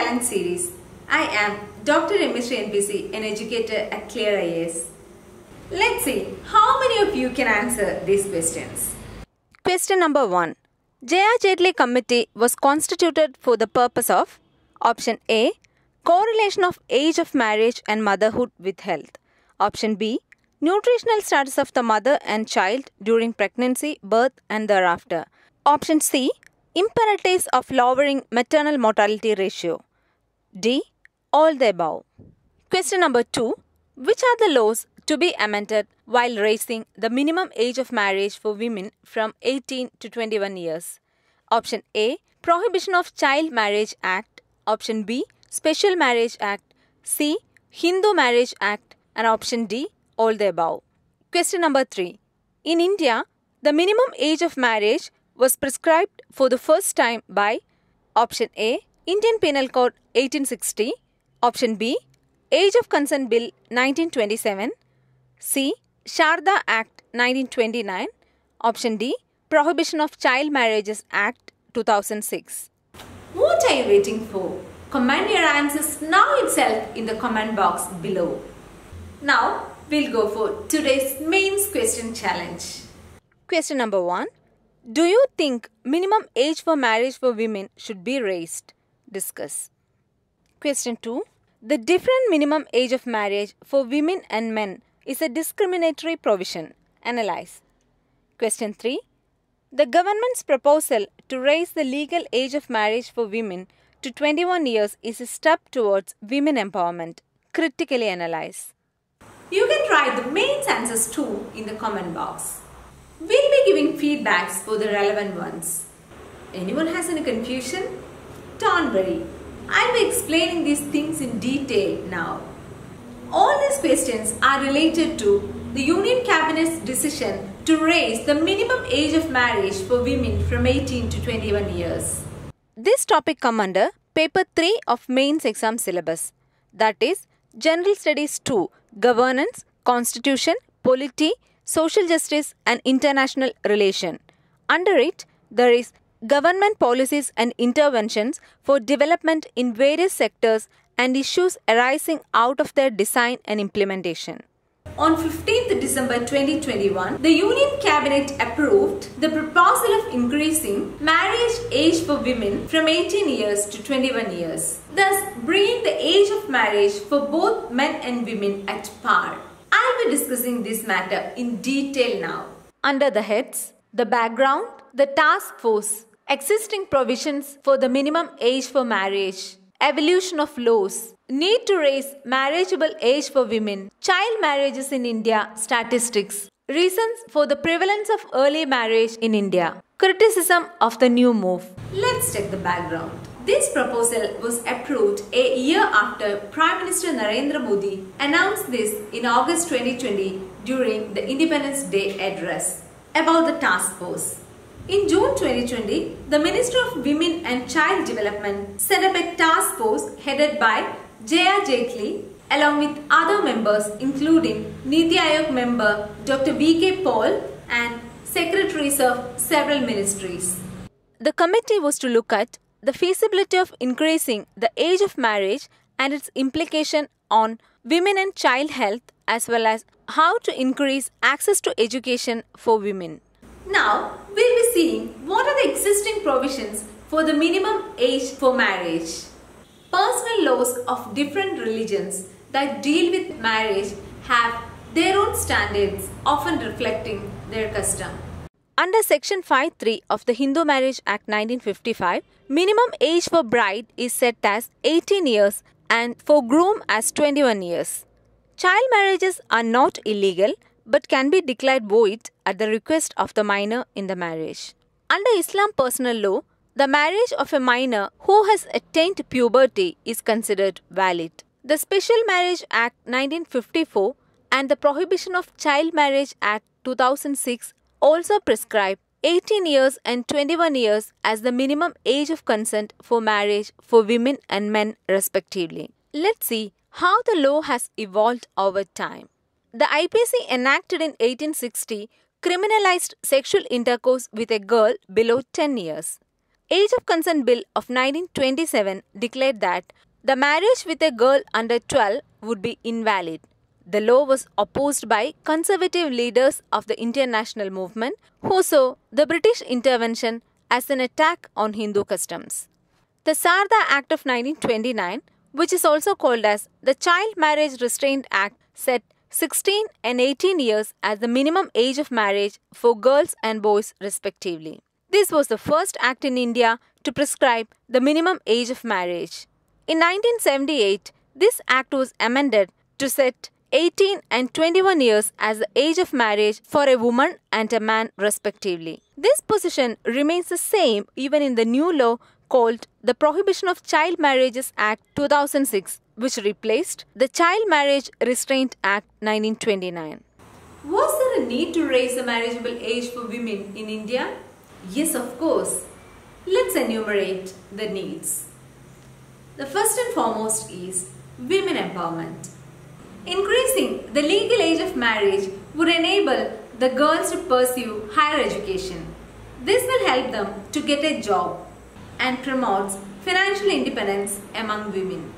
Challenge series. I am Dr. Emishri NPC, an educator at Clear IAS. Let's see how many of you can answer these questions. Question number 1. J.R. Jaitley Committee was constituted for the purpose of option A. Correlation of age of marriage and motherhood with health. Option B. Nutritional status of the mother and child during pregnancy, birth and thereafter. Option C. Imperatives of lowering maternal mortality ratio. D. All the above. Question number 2. Which are the laws to be amended while raising the minimum age of marriage for women from 18 to 21 years? Option A. Prohibition of Child Marriage Act. Option B. Special Marriage Act. C. Hindu Marriage Act. And option D. All the above. Question number 3. In India, the minimum age of marriage was prescribed for the first time by option A. Indian Penal Code 1860. Option B. Age of Consent Bill 1927. C. Sharda Act 1929. Option D. Prohibition of Child Marriages Act 2006. What are you waiting for? Comment your answers now itself in the comment box below. Now we'll go for today's mains question challenge. Question number 1. Do you think minimum age for marriage for women should be raised? Discuss. Question 2. The different minimum age of marriage for women and men is a discriminatory provision. Analyze. Question 3. The government's proposal to raise the legal age of marriage for women to 21 years is a step towards women empowerment. Critically analyze. You can write the main answers too in the comment box. We'll be giving feedbacks for the relevant ones. Anyone has any confusion? Don't worry. I'll be explaining these things in detail now. All these questions are related to the Union Cabinet's decision to raise the minimum age of marriage for women from 18 to 21 years. This topic comes under Paper 3 of Mains Exam Syllabus. That is General Studies 2, Governance, Constitution, Polity, Social Justice and International Relation. Under it, there is Government Policies and Interventions for Development in various sectors and issues arising out of their design and implementation. On 15th December 2021, the Union Cabinet approved the proposal of increasing marriage age for women from 18 years to 21 years, thus bringing the age of marriage for both men and women at par. I'll be discussing this matter in detail now. Under the heads, the background, the task force, existing provisions for the minimum age for marriage, evolution of laws, need to raise marriageable age for women, child marriages in India, statistics, reasons for the prevalence of early marriage in India, criticism of the new move. Let's check the background. This proposal was approved a year after Prime Minister Narendra Modi announced this in August 2020 during the Independence Day address. About the task force. In June 2020, the Minister of Women and Child Development set up a task force headed by J.R. Jaitley along with other members including Niti Aayog member Dr. V.K. Paul and secretaries of several ministries. The committee was to look at the feasibility of increasing the age of marriage and its implication on women and child health as well as how to increase access to education for women. Now, we'll be seeing what are the existing provisions for the minimum age for marriage. Personal laws of different religions that deal with marriage have their own standards, often reflecting their custom. Under Section 5.3 of the Hindu Marriage Act 1955, minimum age for bride is set as 18 years and for groom as 21 years. Child marriages are not illegal but can be declared void at the request of the minor in the marriage. Under Islam personal law, the marriage of a minor who has attained puberty is considered valid. The Special Marriage Act 1954 and the Prohibition of Child Marriage Act 2006 also prescribe 18 years and 21 years as the minimum age of consent for marriage for women and men respectively. Let's see how the law has evolved over time. The IPC enacted in 1860 criminalized sexual intercourse with a girl below 10 years. Age of Consent Bill of 1927 declared that the marriage with a girl under 12 would be invalid. The law was opposed by conservative leaders of the Indian national movement who saw the British intervention as an attack on Hindu customs. The Sarda Act of 1929, which is also called as the Child Marriage Restraint Act, set 16 and 18 years as the minimum age of marriage for girls and boys respectively. This was the first act in India to prescribe the minimum age of marriage. In 1978, this act was amended to set 18 and 21 years as the age of marriage for a woman and a man respectively. This position remains the same even in the new law called the Prohibition of Child Marriages Act 2006, which replaced the Child Marriage Restraint Act 1929. Was there a need to raise the marriageable age for women in India? Yes, of course. Let's enumerate the needs. The first and foremost is women empowerment. Increasing the legal age of marriage would enable the girls to pursue higher education. This will help them to get a job and promotes financial independence among women.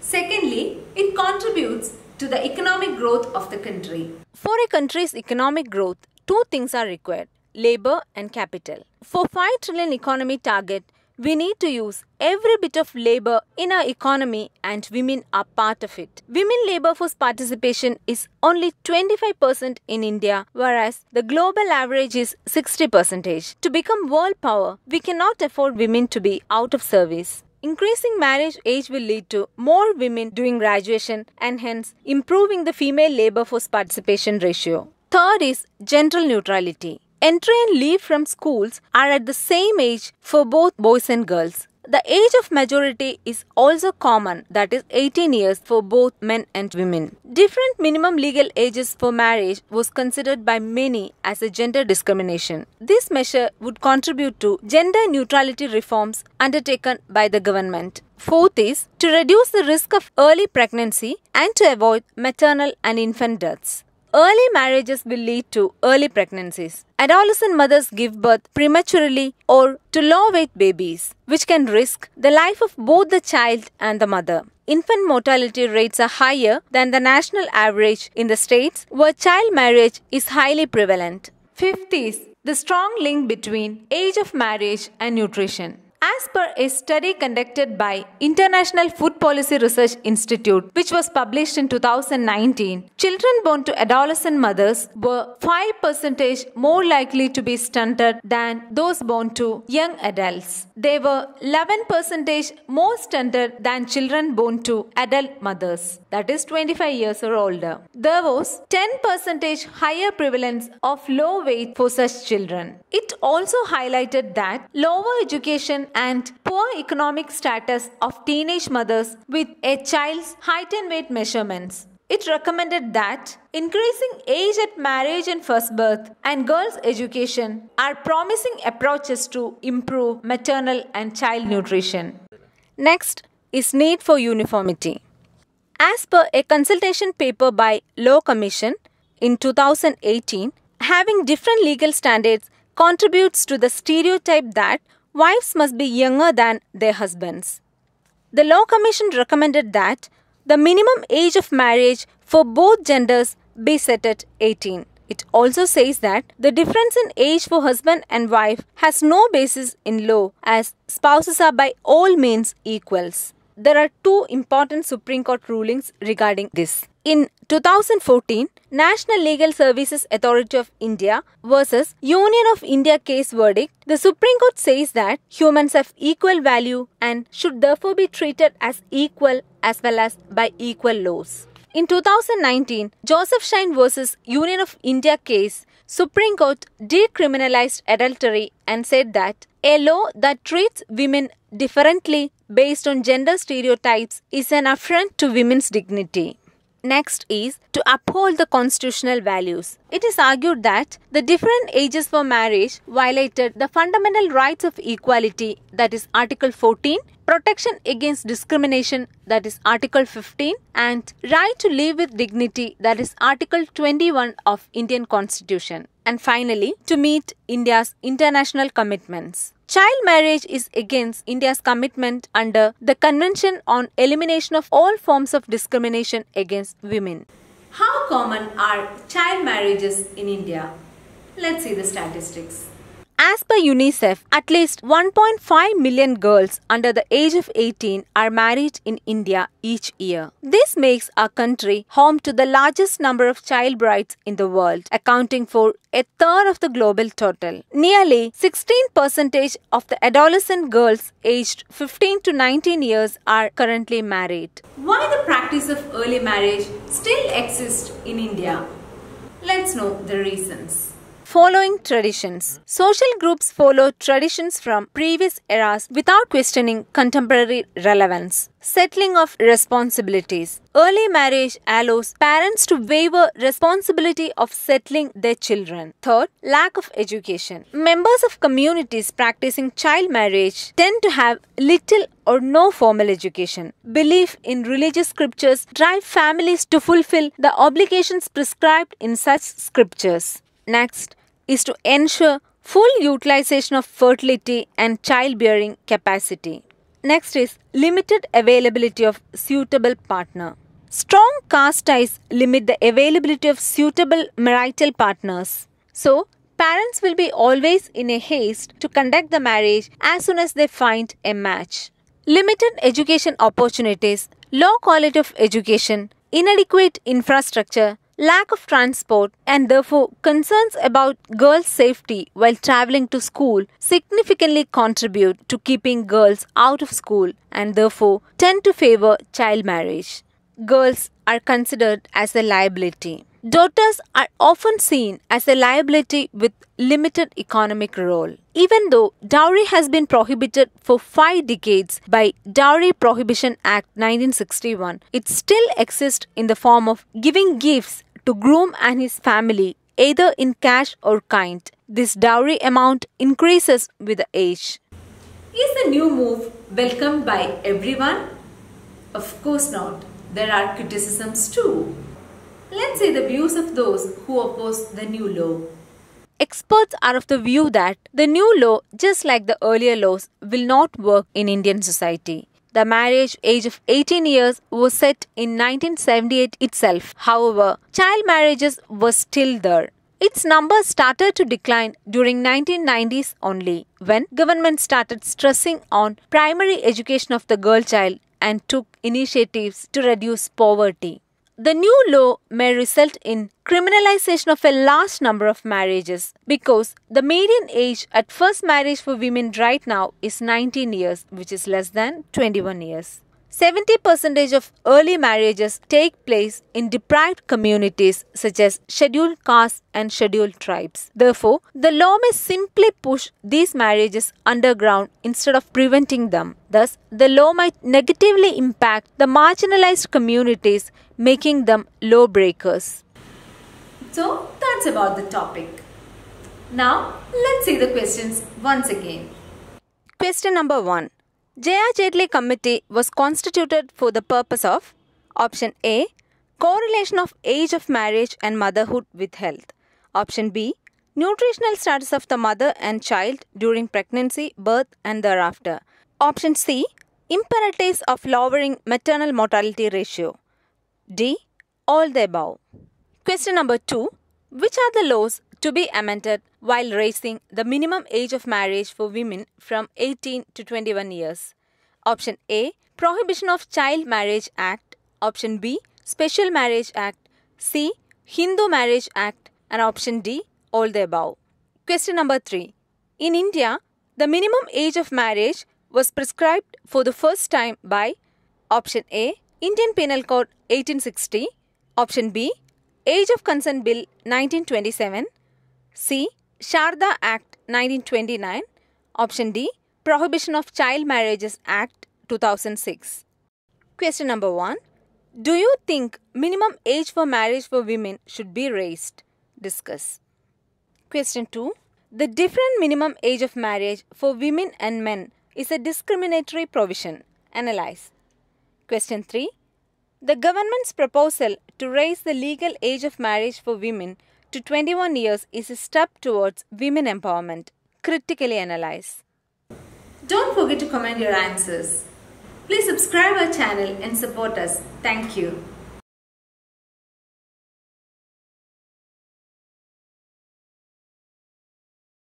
Secondly, it contributes to the economic growth of the country. For a country's economic growth, two things are required: labor and capital. For 5 trillion economy target, we need to use every bit of labor in our economy and women are part of it. Women labor force participation is only 25% in India, whereas the global average is 60%. To become world power, we cannot afford women to be out of service. Increasing marriage age will lead to more women doing graduation and hence improving the female labor force participation ratio. Third is gender neutrality. Entry and leave from schools are at the same age for both boys and girls. The age of majority is also common, that is 18 years for both men and women. Different minimum legal ages for marriage was considered by many as a gender discrimination. This measure would contribute to gender neutrality reforms undertaken by the government. Fourth is to reduce the risk of early pregnancy and to avoid maternal and infant deaths. Early marriages will lead to early pregnancies. Adolescent mothers give birth prematurely or to low-weight babies, which can risk the life of both the child and the mother. Infant mortality rates are higher than the national average in the states where child marriage is highly prevalent. Fifth is the strong link between age of marriage and nutrition. As per a study conducted by International Food Policy Research Institute, which was published in 2019, children born to adolescent mothers were 5% more likely to be stunted than those born to young adults. They were 11% more stunted than children born to adult mothers, that is 25 years or older. There was 10% higher prevalence of low weight for such children. It also highlighted that lower education and poor economic status of teenage mothers with a child's height and weight measurements. It recommended that increasing age at marriage and first birth and girls' education are promising approaches to improve maternal and child nutrition. Next is need for uniformity. As per a consultation paper by Law Commission in 2018, having different legal standards contributes to the stereotype that wives must be younger than their husbands. The Law Commission recommended that the minimum age of marriage for both genders be set at 18. It also says that the difference in age for husband and wife has no basis in law, as spouses are by all means equals. There are two important Supreme Court rulings regarding this. In 2014, National Legal Services Authority of India versus Union of India case verdict, the Supreme Court says that humans have equal value and should therefore be treated as equal as well as by equal laws. In 2019, Joseph Shine versus Union of India case, Supreme Court decriminalized adultery and said that a law that treats women differently based on gender stereotypes is an affront to women's dignity. Next is to uphold the constitutional values. It is argued that the different ages for marriage violated the fundamental rights of equality, that is Article 14, protection against discrimination, that is Article 15, and right to live with dignity, that is Article 21 of Indian Constitution. And finally, to meet India's international commitments. Child marriage is against India's commitment under the Convention on Elimination of All Forms of Discrimination Against Women. How common are child marriages in India? Let's see the statistics. As per UNICEF, at least 1.5 million girls under the age of 18 are married in India each year. This makes our country home to the largest number of child brides in the world, accounting for a third of the global total. Nearly 16% of the adolescent girls aged 15 to 19 years are currently married. Why the practice of early marriage still exists in India? Let's know the reasons. Following traditions. Social groups follow traditions from previous eras without questioning contemporary relevance. Settling of responsibilities. Early marriage allows parents to waiver responsibility of settling their children. Third, lack of education. Members of communities practicing child marriage tend to have little or no formal education. Belief in religious scriptures drive families to fulfill the obligations prescribed in such scriptures. Next is to ensure full utilization of fertility and childbearing capacity. Next is limited availability of suitable partner. Strong caste ties limit the availability of suitable marital partners. So, parents will be always in a haste to conduct the marriage as soon as they find a match. Limited education opportunities, low quality of education, inadequate infrastructure, lack of transport, and therefore concerns about girls' safety while traveling to school significantly contribute to keeping girls out of school and therefore tend to favor child marriage. Girls are considered as a liability. Daughters are often seen as a liability with limited economic role. Even though dowry has been prohibited for 5 decades by Dowry Prohibition Act 1961, it still exists in the form of giving gifts to groom and his family, either in cash or kind. This dowry amount increases with the age. Is the new move welcomed by everyone? Of course not. There are criticisms too. Let's see the views of those who oppose the new law. Experts are of the view that the new law, just like the earlier laws, will not work in Indian society. The marriage age of 18 years was set in 1978 itself. However, child marriages were still there. Its numbers started to decline during 1990s only, when government started stressing on primary education of the girl child and took initiatives to reduce poverty. The new law may result in criminalization of a large number of marriages because the median age at first marriage for women right now is 19 years, which is less than 21 years. 70% of early marriages take place in deprived communities such as scheduled castes and scheduled tribes. Therefore, the law may simply push these marriages underground instead of preventing them. Thus, the law might negatively impact the marginalized communities, making them law breakers. So, that's about the topic. Now, let's see the questions once again. Question number 1. J.R. Jaitley Committee was constituted for the purpose of option A. Correlation of age of marriage and motherhood with health. Option B. Nutritional status of the mother and child during pregnancy, birth and thereafter. Option C. Imperatives of lowering maternal mortality ratio. D. All the above. Question number 2. Which are the laws to be amended while raising the minimum age of marriage for women from 18 to 21 years? Option A. Prohibition of Child Marriage Act. Option B. Special Marriage Act. C. Hindu Marriage Act. And option D. All the above. Question number 3. In India, the minimum age of marriage was prescribed for the first time by option A. Indian Penal Code 1860. Option B. Age of Consent Bill 1927. C. Sharda Act 1929. Option D. Prohibition of Child Marriages Act 2006. Question number 1. Do you think minimum age for marriage for women should be raised? Discuss. Question 2. The different minimum age of marriage for women and men is a discriminatory provision. Analyze. Question 3. The government's proposal to raise the legal age of marriage for women to 21 years is a step towards women empowerment. Critically analyze. Don't forget to comment your answers. Please subscribe our channel and support us. Thank you.